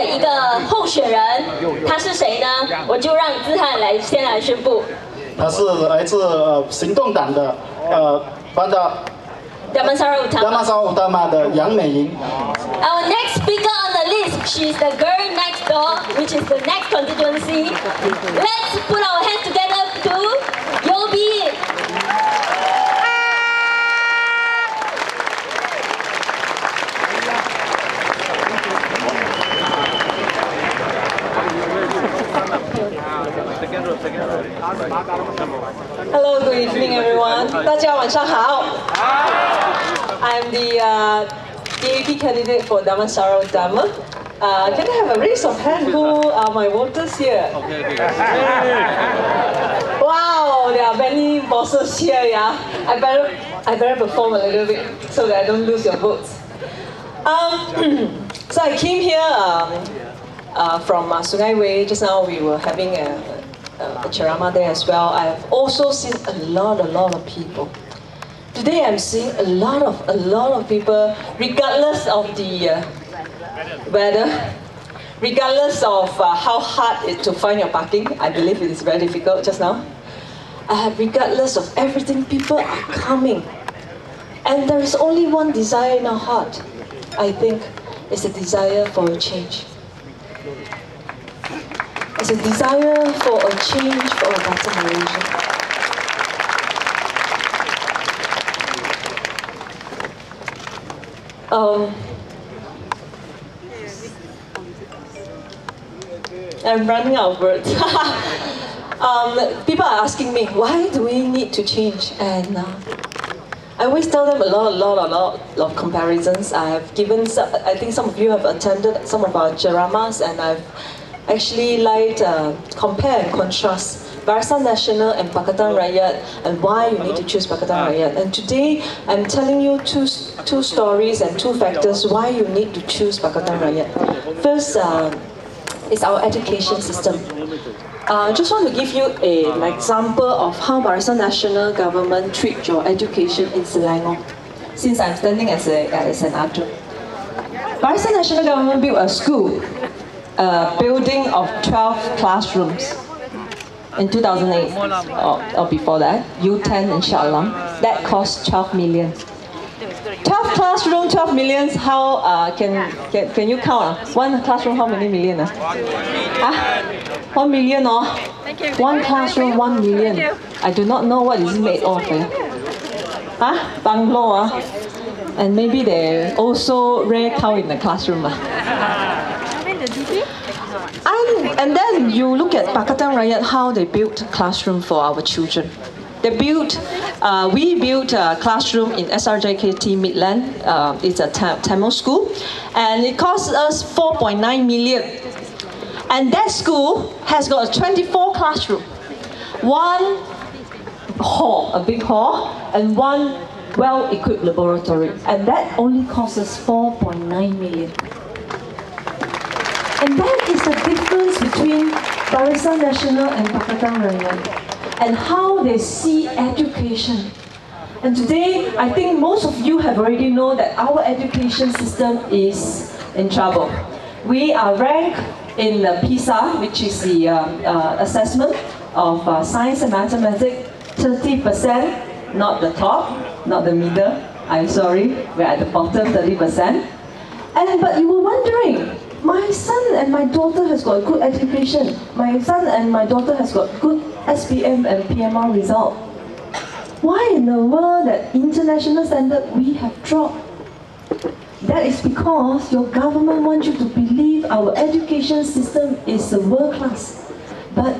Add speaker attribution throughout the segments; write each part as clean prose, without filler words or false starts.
Speaker 1: 的一个候选人，他是谁呢？我就让姿翰先来宣布。
Speaker 2: 他是来自行动党的Bandar Utama 的杨美莹。
Speaker 1: Our next speaker on the list, she's the girl next door, which is the next constituency. Let's put our hands together to Yobi.
Speaker 3: Hello, good evening, everyone. 大家晚上好。I'm the DAP candidate for Damansara Utama. Can I have a raise of hand? Who are my voters here? Wow, there are many bosses here. Yeah, I better perform a little bit so that I don't lose your votes. So I came here from Sungai Way. Just now we were having a ceramah there as well. I have also seen a lot of people. Today I'm seeing a lot of people, regardless of the weather, regardless of how hard it to find your parking. I believe it is very difficult just now. Regardless of everything, people are coming. And there is only one desire in our heart. I think it's a desire for a change. It's a desire for a change, for a better Malaysia. I'm running out of words. People are asking me, why do we need to change? And I always tell them a lot of comparisons. I have given, I think some of you have attended some of our ceramahs, and I've actually compare and contrast Barisan Nasional and Pakatan Rakyat, and why you need to choose Pakatan Rakyat. And today I'm telling you two stories and two factors why you need to choose Pakatan Rakyat. First is our education system. I just want to give you an example of how Barisan Nasional government treats your education in Selangor, since I'm standing as an adult. Barisan Nasional government built a school, a building of 12 classrooms in 2008, or before that, U10 in Shah Alam. That cost 12 million. 12 classroom, 12 millions. How can you count? One classroom, how many million? 1 million, or one classroom, 1 million. I do not know what is made of. Bungalow, and maybe they also rare cow in the classroom. And then you look at Pakatan Rakyat, how they built classroom for our children. We built a classroom in SRJKT Midland. It's a Tamil school, and it cost us 4.9 million. And that school has got 24 classrooms, one hall, a big hall, and one well-equipped laboratory. And that only cost us 4.9 million. And that is the difference between Barisan Nasional and Pakatan Rakyat, and how they see education. And today, I think most of you have already known that our education system is in trouble. We are ranked in the PISA, which is the assessment of science and mathematics, 30%, not the top, not the middle. I'm sorry, we're at the bottom, 30%. But you were wondering, my son and my daughter has got good education. My son and my daughter has got good SPM and PMR result. Why in the world that international standard we have dropped? That is because your government wants you to believe our education system is world class. But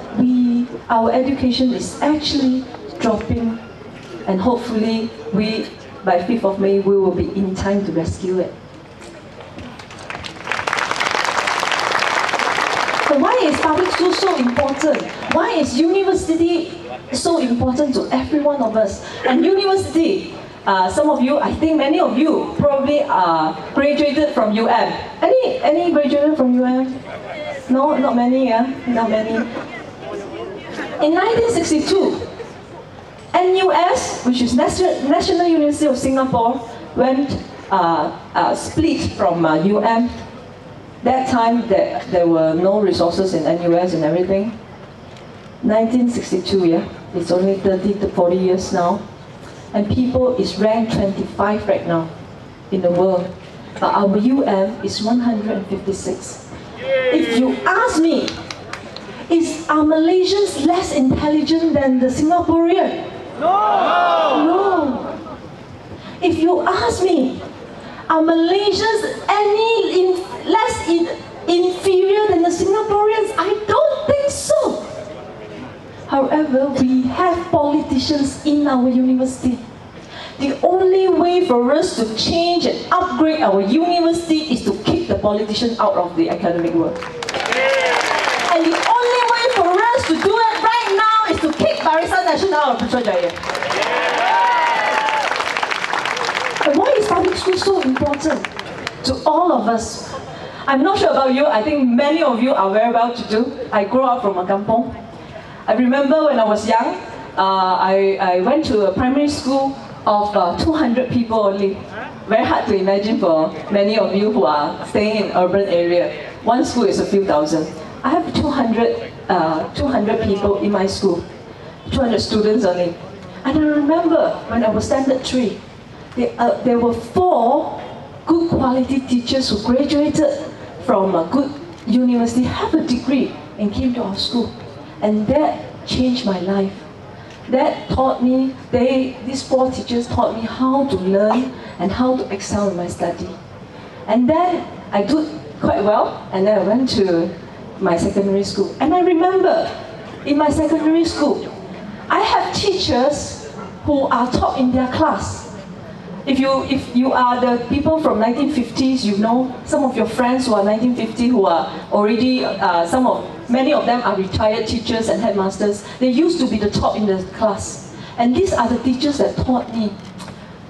Speaker 3: our education is actually dropping, and hopefully by 5th of May, we will be in time to rescue it. So why is public school so important? Why is university so important to every one of us? And university, some of you, I think many of you probably graduated from UM. Any graduated from UM? No, not many, not many. In 1962, NUS, which is National University of Singapore, went split from UM. that time there were no resources in NUS and everything. 1962, yeah, it's only 30 to 40 years now. And people is ranked 25 right now in the world. But our UM is 156. If you ask me, are Malaysians less intelligent than the Singaporean? No! No! If you ask me, are Malaysians any less inferior than the Singaporeans? I don't think so. However, we have politicians in our university. The only way for us to change and upgrade our university is to kick the politician out of the academic world. And the only way for us to do it right now is to kick Barisan Nasional out of Putrajaya. And why is public school so important to all of us? I'm not sure about you. I think many of you are very well to do. I grew up from a kampong. I remember when I was young, I went to a primary school of 200 people only. Very hard to imagine for many of you who are staying in urban area. One school is a few thousand. I have 200 people in my school, 200 students only. And I remember when I was standard 3, there were 4 good quality teachers who graduated from a good university, have a degree, and came to our school. And that changed my life. That taught me, these 4 teachers taught me how to learn and how to excel in my study. And then I did quite well, and then I went to my secondary school. And I remember, in my secondary school, I have teachers who are top in their class. If you are the people from 1950s, you know some of your friends who are 1950 who are already, many of them are retired teachers and headmasters. They used to be the top in the class. And these are the teachers that taught me.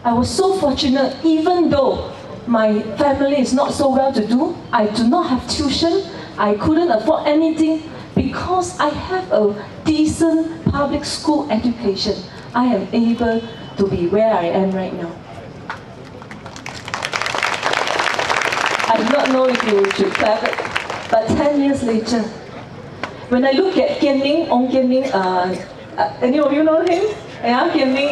Speaker 3: I was so fortunate, even though my family is not so well to do, I do not have tuition, I couldn't afford anything, because I have a decent public school education. I am able to be where I am right now. I do not know if you should clap it, but 10 years later, when I look at Kian Ming, Ong Kian Ming, any of you know him? Yeah, Kian Ming